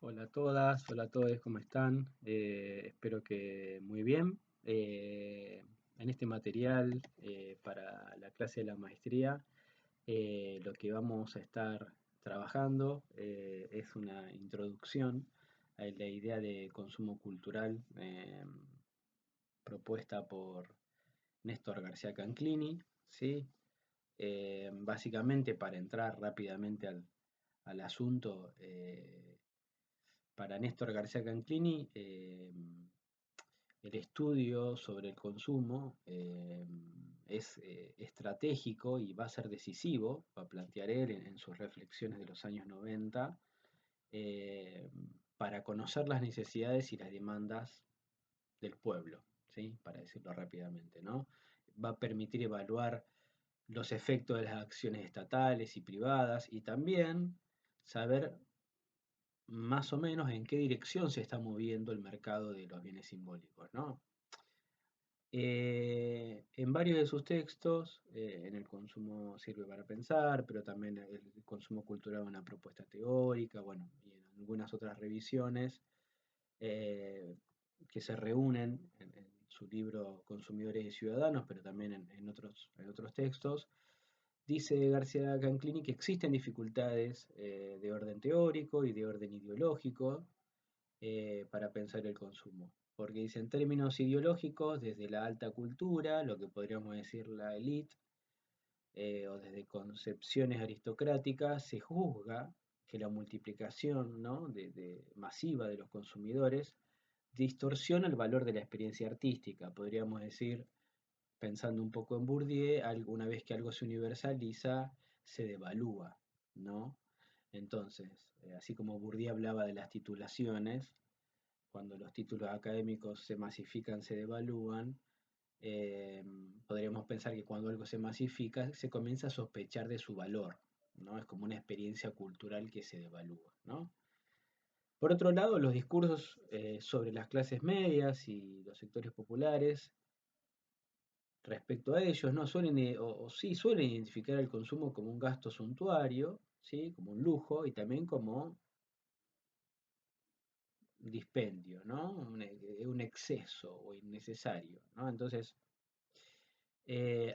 Hola a todas, hola a todos, ¿cómo están? Espero que muy bien. En este material para la clase de la maestría, lo que vamos a estar trabajando es una introducción a la idea de consumo cultural propuesta por Néstor García Canclini, ¿sí? Básicamente, para entrar rápidamente al asunto, para Néstor García Canclini, el estudio sobre el consumo es estratégico y va a ser decisivo, va a plantear él en sus reflexiones de los años 90, eh, para conocer las necesidades y las demandas del pueblo, ¿sí? Para decirlo rápidamente, ¿no? Va a permitir evaluar los efectos de las acciones estatales y privadas y también saber más o menos en qué dirección se está moviendo el mercado de los bienes simbólicos, ¿no? En varios de sus textos, en el consumo sirve para pensar, pero también el consumo cultural una propuesta teórica, bueno, y en algunas otras revisiones eh, que se reúnen en su libro Consumidores y Ciudadanos, pero también en otros textos, dice García Canclini que existen dificultades de orden teórico y de orden ideológico para pensar el consumo. Porque dice, en términos ideológicos, desde la alta cultura, lo que podríamos decir la élite, o desde concepciones aristocráticas, se juzga que la multiplicación, ¿no?, masiva de los consumidores distorsiona el valor de la experiencia artística. Podríamos decir, pensando un poco en Bourdieu, una vez que algo se universaliza, se devalúa, ¿no? Entonces, así como Bourdieu hablaba de las titulaciones, cuando los títulos académicos se masifican, se devalúan, eh, podríamos pensar que cuando algo se masifica, se comienza a sospechar de su valor, ¿no? Es como una experiencia cultural que se devalúa, ¿no? Por otro lado, los discursos sobre las clases medias y los sectores populares respecto a ellos, ¿no? O sí suelen identificar el consumo como un gasto suntuario, ¿sí? Como un lujo y también como dispendio, ¿no? Un exceso o innecesario, ¿no? Entonces,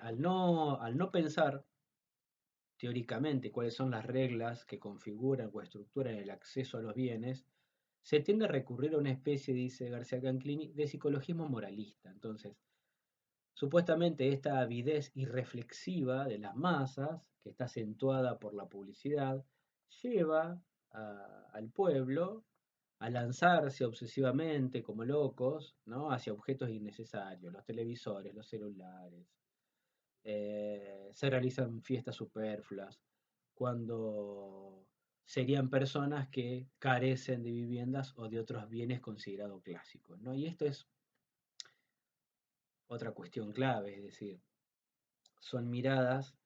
al no pensar teóricamente cuáles son las reglas que configuran o estructuran el acceso a los bienes, se tiende a recurrir a una especie, dice García Canclini, de psicologismo moralista. Entonces, supuestamente esta avidez irreflexiva de las masas, que está acentuada por la publicidad, lleva al pueblo a lanzarse obsesivamente como locos, ¿no?, hacia objetos innecesarios, los televisores, los celulares. Se realizan fiestas superfluas cuando serían personas que carecen de viviendas o de otros bienes considerados clásicos, ¿no? Y esto es otra cuestión clave, es decir, son miradas,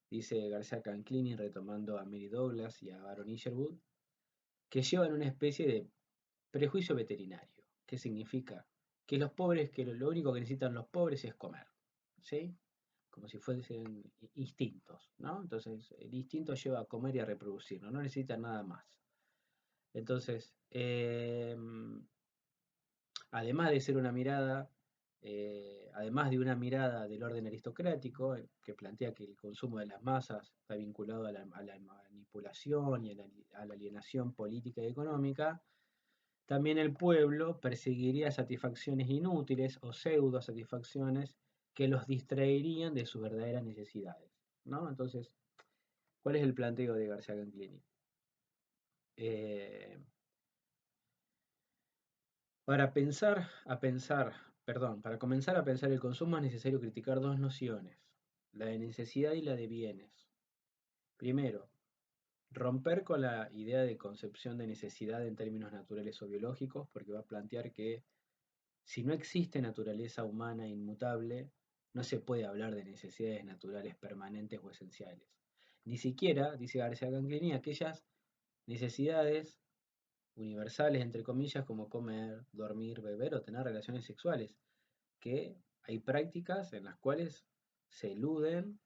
dice García Canclini retomando a Mary Douglas y a Aaron Isherwood, que llevan una especie de prejuicio veterinario. ¿Qué significa? Que los pobres, que lo único que necesitan los pobres es comer, ¿sí? Como si fuesen instintos, ¿no? Entonces, el instinto lleva a comer y a reproducir, no necesitan nada más. Entonces, además de ser una mirada, además de una mirada del orden aristocrático, que plantea que el consumo de las masas está vinculado a la manipulación y a la alienación política y económica, también el pueblo perseguiría satisfacciones inútiles o pseudo satisfacciones que los distraerían de sus verdaderas necesidades, ¿no? Entonces, ¿cuál es el planteo de García Canclini? Eh, para comenzar a pensar el consumo es necesario criticar dos nociones, la de necesidad y la de bienes. Primero, romper con la idea de concepción de necesidad en términos naturales o biológicos, porque va a plantear que si no existe naturaleza humana inmutable, no se puede hablar de necesidades naturales permanentes o esenciales. Ni siquiera, dice García Canclini, aquellas necesidades universales, entre comillas, como comer, dormir, beber o tener relaciones sexuales, que hay prácticas en las cuales se eluden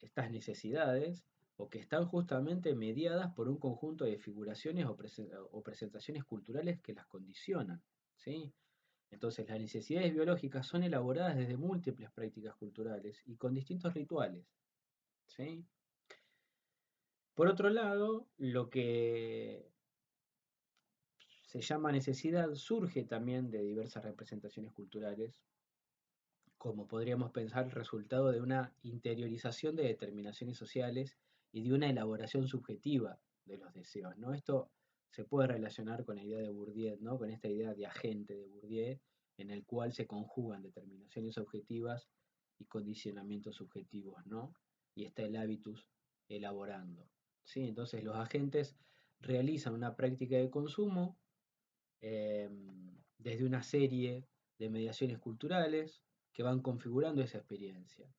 estas necesidades o que están justamente mediadas por un conjunto de figuraciones o presentaciones culturales que las condicionan, ¿sí? Entonces, las necesidades biológicas son elaboradas desde múltiples prácticas culturales y con distintos rituales, ¿sí? Por otro lado, lo que se llama necesidad surge también de diversas representaciones culturales, como podríamos pensar el resultado de una interiorización de determinaciones sociales y de una elaboración subjetiva de los deseos, ¿no? Esto se puede relacionar con la idea de Bourdieu, ¿no? Con esta idea de agente de Bourdieu, en el cual se conjugan determinaciones objetivas y condicionamientos subjetivos, ¿no? Y está el hábitus elaborando, ¿sí? Entonces los agentes realizan una práctica de consumo eh, desde una serie de mediaciones culturales que van configurando esa experiencia.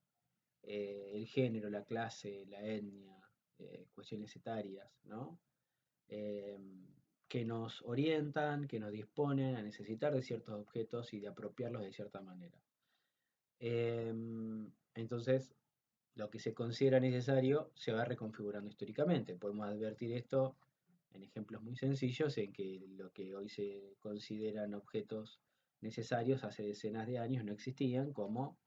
El género, la clase, la etnia, cuestiones etarias, ¿no? Eh, que nos orientan, que nos disponen a necesitar de ciertos objetos y de apropiarlos de cierta manera. Eh, entonces, lo que se considera necesario se va reconfigurando históricamente. Podemos advertir esto en ejemplos muy sencillos en que lo que hoy se consideran objetos necesarios hace decenas de años no existían, como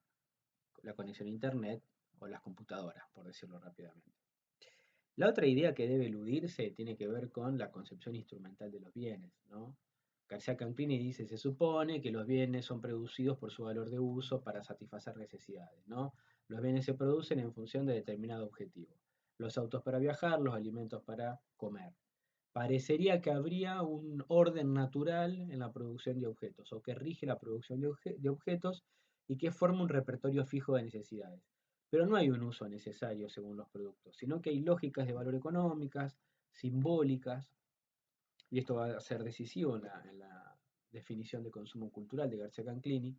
la conexión a Internet o las computadoras, por decirlo rápidamente. La otra idea que debe eludirse tiene que ver con la concepción instrumental de los bienes, ¿no? García Campini dice, se supone que los bienes son producidos por su valor de uso para satisfacer necesidades, ¿no? Los bienes se producen en función de determinado objetivo. Los autos para viajar, los alimentos para comer. Parecería que habría un orden natural en la producción de objetos, o que rige la producción de objetos y que forma un repertorio fijo de necesidades. Pero no hay un uso necesario según los productos, sino que hay lógicas de valor económicas, simbólicas, y esto va a ser decisivo en la definición de consumo cultural de García Canclini,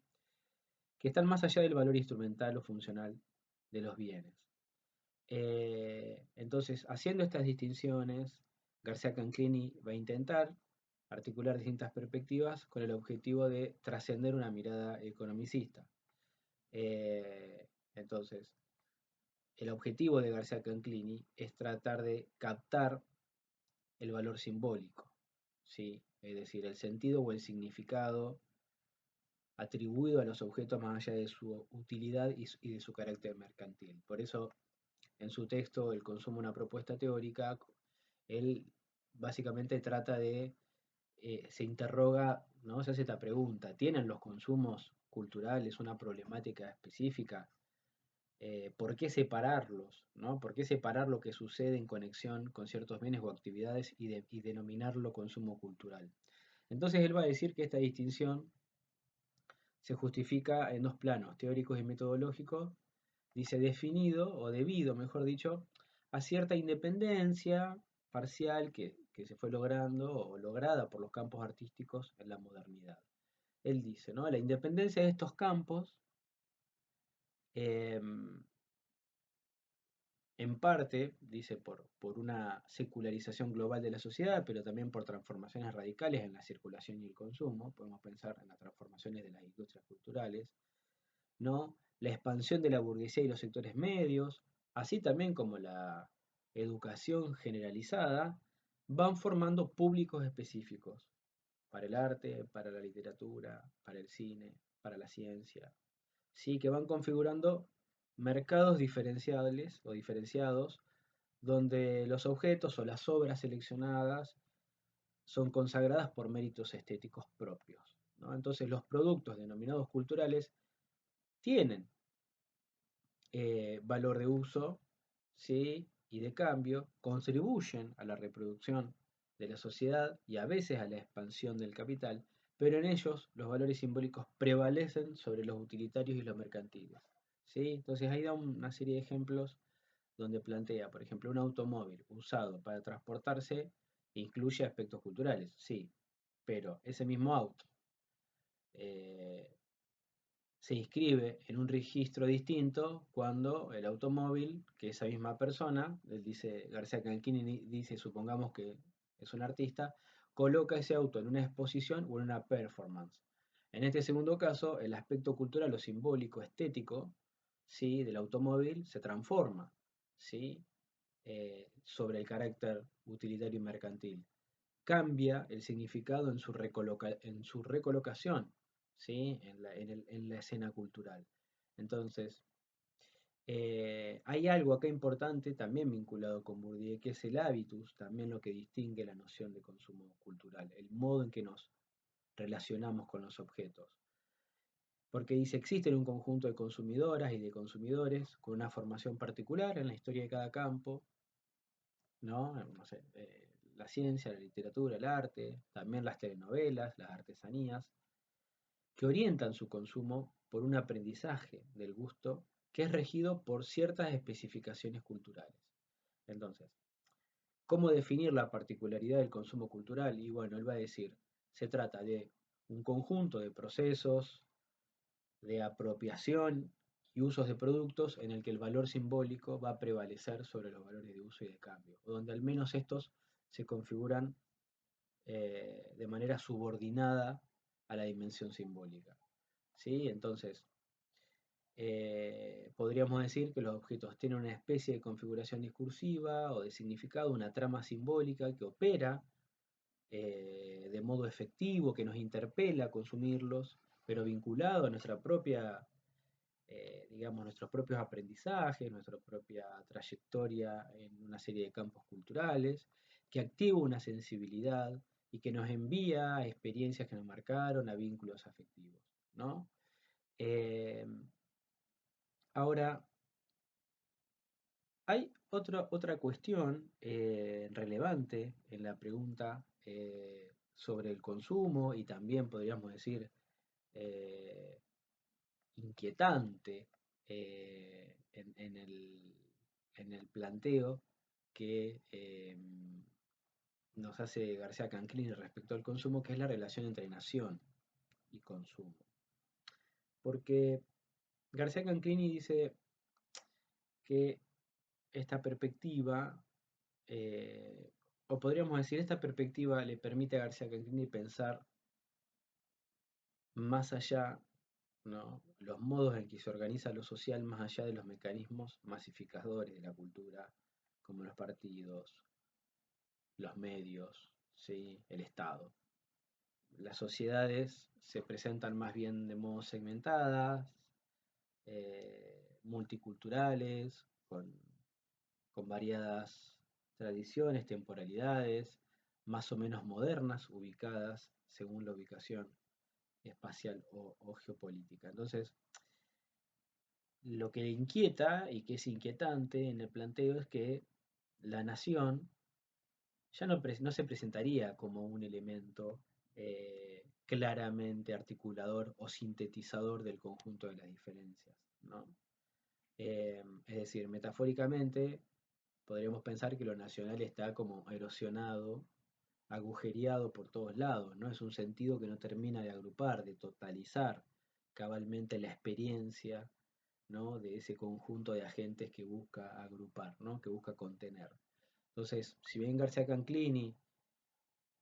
que están más allá del valor instrumental o funcional de los bienes. Entonces, haciendo estas distinciones, García Canclini va a intentar articular distintas perspectivas con el objetivo de trascender una mirada economicista. Entonces, el objetivo de García Canclini es tratar de captar el valor simbólico, ¿sí? Es decir, el sentido o el significado atribuido a los objetos más allá de su utilidad y de su carácter mercantil. Por eso, en su texto, El consumo, una propuesta teórica, él básicamente trata de, se interroga, ¿no? Se hace esta pregunta, ¿tienen los consumos culturales una problemática específica? ¿Por qué separarlos? ¿No? ¿Por qué separar lo que sucede en conexión con ciertos bienes o actividades y denominarlo consumo cultural? Entonces él va a decir que esta distinción se justifica en dos planos, teóricos y metodológicos, dice definido, o debido, mejor dicho, a cierta independencia parcial que se fue logrando o lograda por los campos artísticos en la modernidad. Él dice, ¿no? La independencia de estos campos, eh, en parte, dice, por una secularización global de la sociedad, pero también por transformaciones radicales en la circulación y el consumo, podemos pensar en las transformaciones de las industrias culturales, ¿no? La expansión de la burguesía y los sectores medios, así también como la educación generalizada, van formando públicos específicos para el arte, para la literatura, para el cine, para la ciencia, ¿sí? Que van configurando mercados diferenciables o diferenciados donde los objetos o las obras seleccionadas son consagradas por méritos estéticos propios, ¿no? Entonces los productos denominados culturales tienen valor de uso, ¿sí? Y de cambio, contribuyen a la reproducción de la sociedad y a veces a la expansión del capital, pero en ellos los valores simbólicos prevalecen sobre los utilitarios y los mercantiles, ¿sí? Entonces ahí da una serie de ejemplos donde plantea, por ejemplo, un automóvil usado para transportarse incluye aspectos culturales, sí, pero ese mismo auto eh, se inscribe en un registro distinto cuando el automóvil, que esa misma persona, él dice, García Cancini dice, supongamos que es un artista, coloca ese auto en una exposición o en una performance. En este segundo caso, el aspecto cultural o simbólico, estético, ¿sí? Del automóvil se transforma, ¿sí? sobre el carácter utilitario y mercantil. Cambia el significado en su recolocación, ¿sí? En la escena cultural. Entonces, hay algo acá importante también vinculado con Bourdieu, que es el hábitus, también lo que distingue la noción de consumo cultural, el modo en que nos relacionamos con los objetos. Porque dice, existen un conjunto de consumidoras y de consumidores con una formación particular en la historia de cada campo, ¿no? No sé, la ciencia, la literatura, el arte, también las telenovelas, las artesanías, que orientan su consumo por un aprendizaje del gusto que es regido por ciertas especificaciones culturales. Entonces, ¿cómo definir la particularidad del consumo cultural? Y bueno, él va a decir, se trata de un conjunto de procesos de apropiación y usos de productos en el que el valor simbólico va a prevalecer sobre los valores de uso y de cambio, o donde al menos estos se configuran de manera subordinada a la dimensión simbólica. ¿Sí? Entonces, podríamos decir que los objetos tienen una especie de configuración discursiva o de significado, una trama simbólica que opera de modo efectivo, que nos interpela a consumirlos, pero vinculado a nuestra propia, digamos, nuestros propios aprendizajes, nuestra propia trayectoria en una serie de campos culturales, que activa una sensibilidad y que nos envía a experiencias que nos marcaron, a vínculos afectivos, ¿no? Eh, Ahora, hay otra cuestión relevante en la pregunta sobre el consumo y también podríamos decir eh, inquietante en el planteo que nos hace García Canclini respecto al consumo, que es la relación entre nación y consumo. Porque García Canclini dice que esta perspectiva, o podríamos decir, esta perspectiva le permite a García Canclini pensar más allá, ¿no? Los modos en que se organiza lo social más allá de los mecanismos masificadores de la cultura, como los partidos, los medios, ¿sí? El Estado. Las sociedades se presentan más bien de modo segmentadas, multiculturales, con variadas tradiciones, temporalidades, más o menos modernas, ubicadas según la ubicación espacial o geopolítica. Entonces, lo que le inquieta y que es inquietante en el planteo es que la nación ya no se presentaría como un elemento claramente articulador o sintetizador del conjunto de las diferencias, ¿no? Es decir, metafóricamente, podríamos pensar que lo nacional está como erosionado, agujereado por todos lados, ¿no? Es un sentido que no termina de agrupar, de totalizar cabalmente la experiencia, ¿no? De ese conjunto de agentes que busca agrupar, ¿no? Que busca contener. Entonces, si bien García Canclini,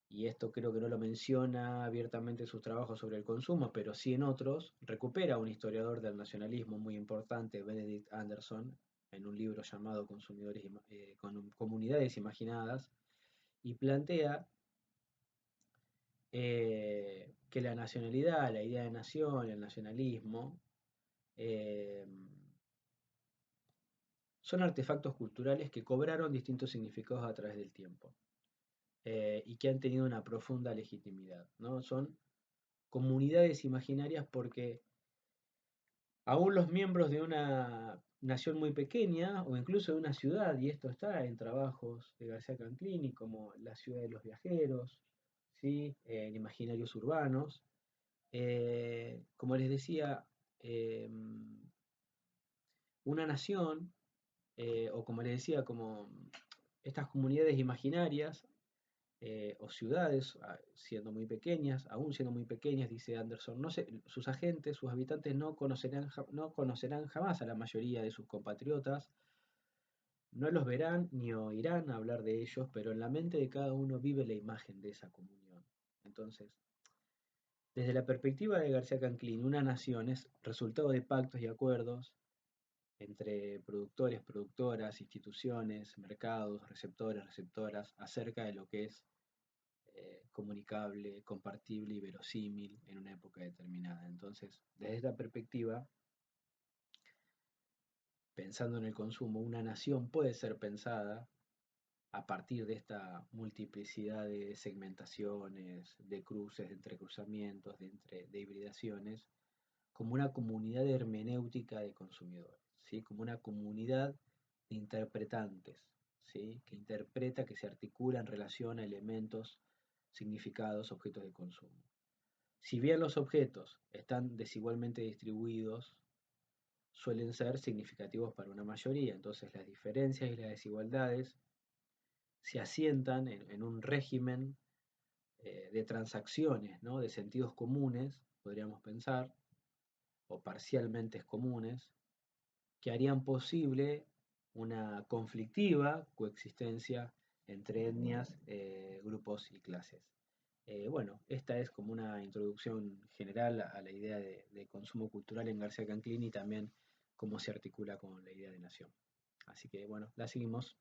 y esto creo que no lo menciona abiertamente en sus trabajos sobre el consumo, pero sí en otros, recupera a un historiador del nacionalismo muy importante, Benedict Anderson, en un libro llamado Comunidades Imaginadas, y plantea que la nacionalidad, la idea de nación, el nacionalismo, eh, son artefactos culturales que cobraron distintos significados a través del tiempo y que han tenido una profunda legitimidad, ¿no? Son comunidades imaginarias porque aún los miembros de una nación muy pequeña o incluso de una ciudad, y esto está en trabajos de García Canclini como La ciudad de los viajeros, ¿sí? En imaginarios urbanos, como les decía, eh, una nación, o como les decía, como estas comunidades imaginarias o ciudades, siendo muy pequeñas, aún siendo muy pequeñas, dice Anderson, sus agentes, sus habitantes no conocerán jamás a la mayoría de sus compatriotas, no los verán ni oirán hablar de ellos, pero en la mente de cada uno vive la imagen de esa comunión. Entonces, desde la perspectiva de García Canclini, una nación es resultado de pactos y acuerdos entre productores, productoras, instituciones, mercados, receptores, receptoras, acerca de lo que es comunicable, compartible y verosímil en una época determinada. Entonces, desde esta perspectiva, pensando en el consumo, una nación puede ser pensada a partir de esta multiplicidad de segmentaciones, de cruces, de entrecruzamientos, de hibridaciones, como una comunidad hermenéutica de consumidores, ¿sí? Como una comunidad de interpretantes, ¿sí? Que interpreta, que se articula en relación a elementos, significados, objetos de consumo. Si bien los objetos están desigualmente distribuidos, suelen ser significativos para una mayoría, entonces las diferencias y las desigualdades se asientan en un régimen de transacciones, ¿no? De sentidos comunes, podríamos pensar, o parcialmente comunes, que harían posible una conflictiva coexistencia entre etnias, grupos y clases. Bueno, esta es como una introducción general a la idea de consumo cultural en García Canclini y también cómo se articula con la idea de nación. Así que bueno, la seguimos.